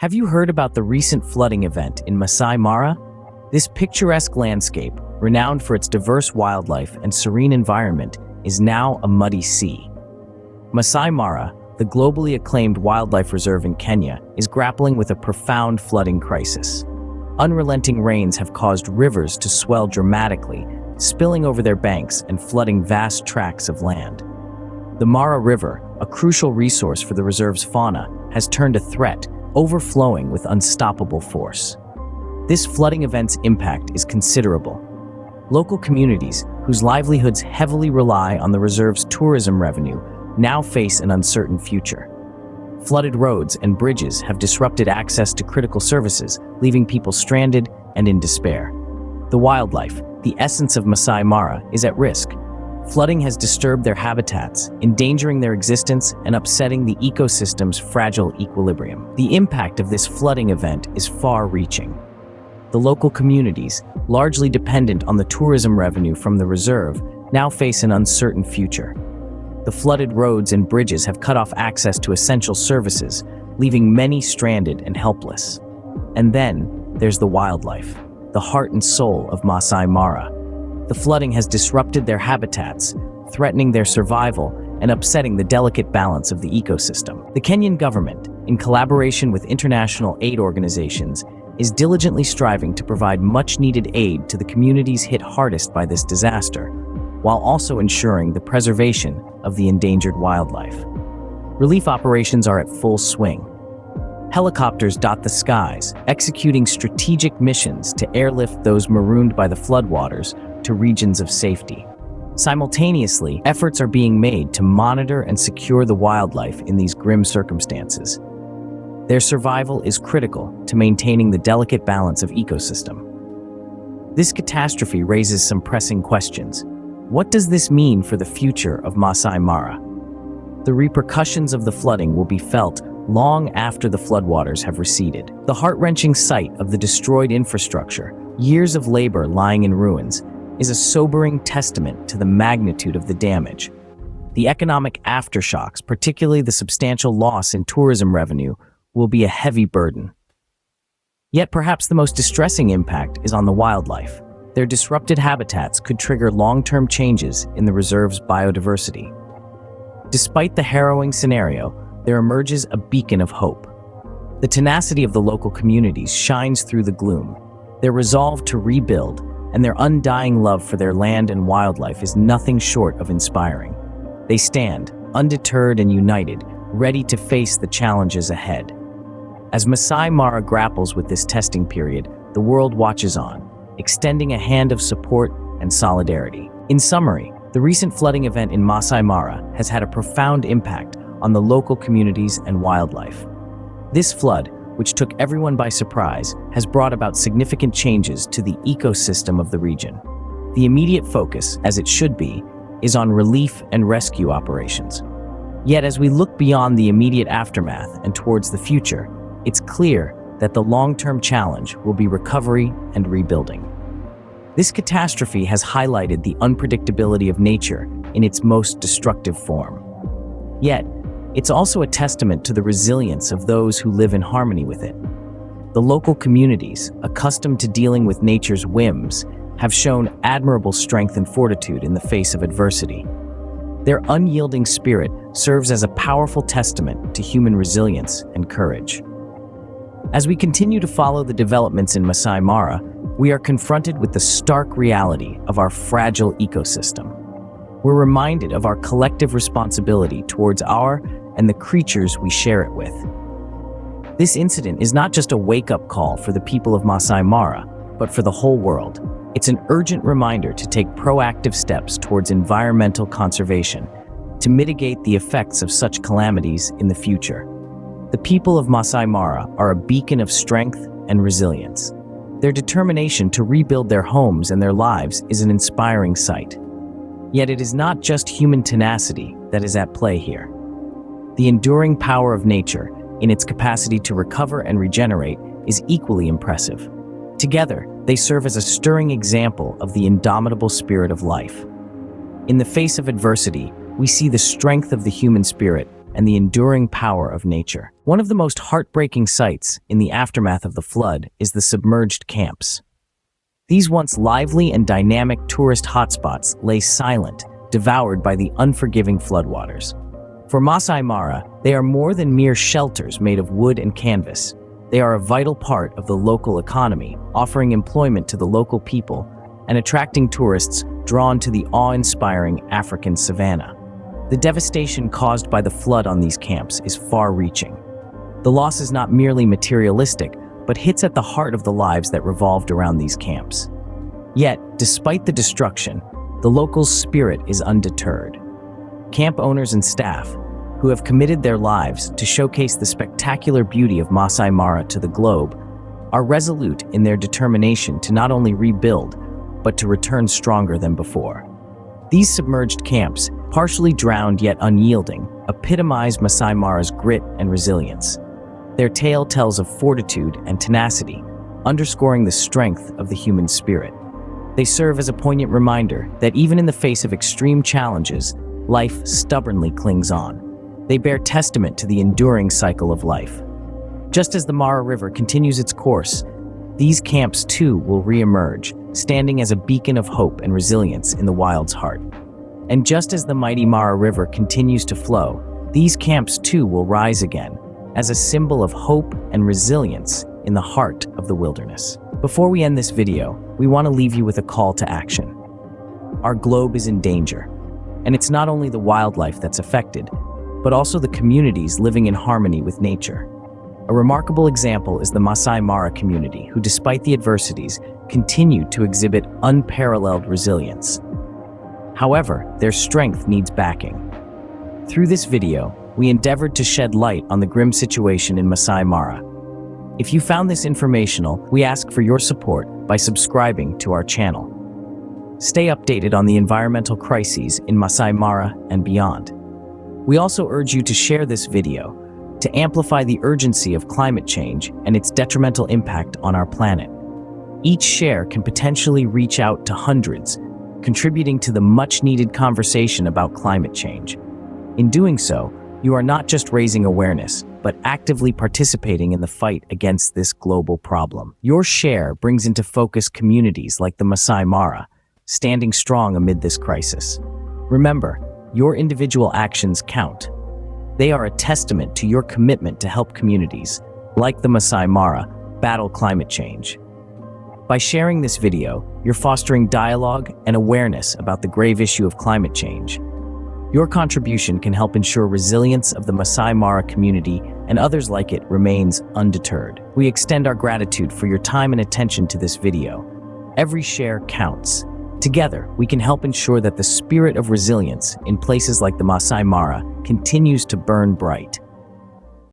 Have you heard about the recent flooding event in Masai Mara? This picturesque landscape, renowned for its diverse wildlife and serene environment, is now a muddy sea. Masai Mara, the globally acclaimed wildlife reserve in Kenya, is grappling with a profound flooding crisis. Unrelenting rains have caused rivers to swell dramatically, spilling over their banks and flooding vast tracts of land. The Mara River, a crucial resource for the reserve's fauna, has turned a threat, overflowing with unstoppable force. This flooding event's impact is considerable. Local communities, whose livelihoods heavily rely on the reserve's tourism revenue, now face an uncertain future. Flooded roads and bridges have disrupted access to critical services, leaving people stranded and in despair. The wildlife, the essence of Masai Mara, is at risk. Flooding has disturbed their habitats, endangering their existence and upsetting the ecosystem's fragile equilibrium. The impact of this flooding event is far-reaching. The local communities, largely dependent on the tourism revenue from the reserve, now face an uncertain future. The flooded roads and bridges have cut off access to essential services, leaving many stranded and helpless. And then there's the wildlife, the heart and soul of Masai Mara. The flooding has disrupted their habitats, threatening their survival and upsetting the delicate balance of the ecosystem. The Kenyan government, in collaboration with international aid organizations, is diligently striving to provide much-needed aid to the communities hit hardest by this disaster, while also ensuring the preservation of the endangered wildlife. Relief operations are at full swing. Helicopters dot the skies, executing strategic missions to airlift those marooned by the floodwaters to regions of safety. Simultaneously, efforts are being made to monitor and secure the wildlife in these grim circumstances. Their survival is critical to maintaining the delicate balance of ecosystem. This catastrophe raises some pressing questions. What does this mean for the future of Masai Mara? The repercussions of the flooding will be felt long after the floodwaters have receded. The heart-wrenching sight of the destroyed infrastructure, years of labor lying in ruins, is a sobering testament to the magnitude of the damage. The economic aftershocks, particularly the substantial loss in tourism revenue, will be a heavy burden. Yet perhaps the most distressing impact is on the wildlife. Their disrupted habitats could trigger long-term changes in the reserve's biodiversity. Despite the harrowing scenario, there emerges a beacon of hope. The tenacity of the local communities shines through the gloom. Their resolve to rebuild and their undying love for their land and wildlife is nothing short of inspiring. They stand, undeterred and united, ready to face the challenges ahead. As Masai Mara grapples with this testing period, the world watches on, extending a hand of support and solidarity. In summary, the recent flooding event in Masai Mara has had a profound impact on the local communities and wildlife. This flood, which took everyone by surprise, has brought about significant changes to the ecosystem of the region. The immediate focus, as it should be, is on relief and rescue operations. Yet as we look beyond the immediate aftermath and towards the future, it's clear that the long-term challenge will be recovery and rebuilding. This catastrophe has highlighted the unpredictability of nature in its most destructive form. Yet, it's also a testament to the resilience of those who live in harmony with it. The local communities, accustomed to dealing with nature's whims, have shown admirable strength and fortitude in the face of adversity. Their unyielding spirit serves as a powerful testament to human resilience and courage. As we continue to follow the developments in Masai Mara, we are confronted with the stark reality of our fragile ecosystem. We're reminded of our collective responsibility towards our and the creatures we share it with. This incident is not just a wake-up call for the people of Masai Mara, but for the whole world. It's an urgent reminder to take proactive steps towards environmental conservation, to mitigate the effects of such calamities in the future. The people of Masai Mara are a beacon of strength and resilience. Their determination to rebuild their homes and their lives is an inspiring sight. Yet it is not just human tenacity that is at play here. The enduring power of nature, in its capacity to recover and regenerate, is equally impressive. Together, they serve as a stirring example of the indomitable spirit of life. In the face of adversity, we see the strength of the human spirit and the enduring power of nature. One of the most heartbreaking sights in the aftermath of the flood is the submerged camps. These once lively and dynamic tourist hotspots lay silent, devoured by the unforgiving floodwaters. For Masai Mara, they are more than mere shelters made of wood and canvas. They are a vital part of the local economy, offering employment to the local people and attracting tourists drawn to the awe-inspiring African savanna. The devastation caused by the flood on these camps is far-reaching. The loss is not merely materialistic, but hits at the heart of the lives that revolved around these camps. Yet, despite the destruction, the locals' spirit is undeterred. Camp owners and staff, who have committed their lives to showcase the spectacular beauty of Masai Mara to the globe, are resolute in their determination to not only rebuild, but to return stronger than before. These submerged camps, partially drowned yet unyielding, epitomize Masai Mara's grit and resilience. Their tale tells of fortitude and tenacity, underscoring the strength of the human spirit. They serve as a poignant reminder that even in the face of extreme challenges, life stubbornly clings on. They bear testament to the enduring cycle of life. Just as the Mara River continues its course, these camps too will re-emerge, standing as a beacon of hope and resilience in the wild's heart. And just as the mighty Mara River continues to flow, these camps too will rise again, as a symbol of hope and resilience in the heart of the wilderness. Before we end this video, we want to leave you with a call to action. Our globe is in danger, and it's not only the wildlife that's affected, but also the communities living in harmony with nature. A remarkable example is the Masai Mara community, who despite the adversities, continue to exhibit unparalleled resilience. However, their strength needs backing. Through this video, we endeavored to shed light on the grim situation in Masai Mara. If you found this informational, we ask for your support by subscribing to our channel. Stay updated on the environmental crises in Masai Mara and beyond. We also urge you to share this video to amplify the urgency of climate change and its detrimental impact on our planet. Each share can potentially reach out to hundreds, contributing to the much-needed conversation about climate change. In doing so, you are not just raising awareness, but actively participating in the fight against this global problem. Your share brings into focus communities like the Masai Mara, standing strong amid this crisis. Remember, your individual actions count. They are a testament to your commitment to help communities, like the Masai Mara, battle climate change. By sharing this video, you're fostering dialogue and awareness about the grave issue of climate change. Your contribution can help ensure resilience of the Masai Mara community and others like it remains undeterred. We extend our gratitude for your time and attention to this video. Every share counts. Together, we can help ensure that the spirit of resilience in places like the Masai Mara continues to burn bright.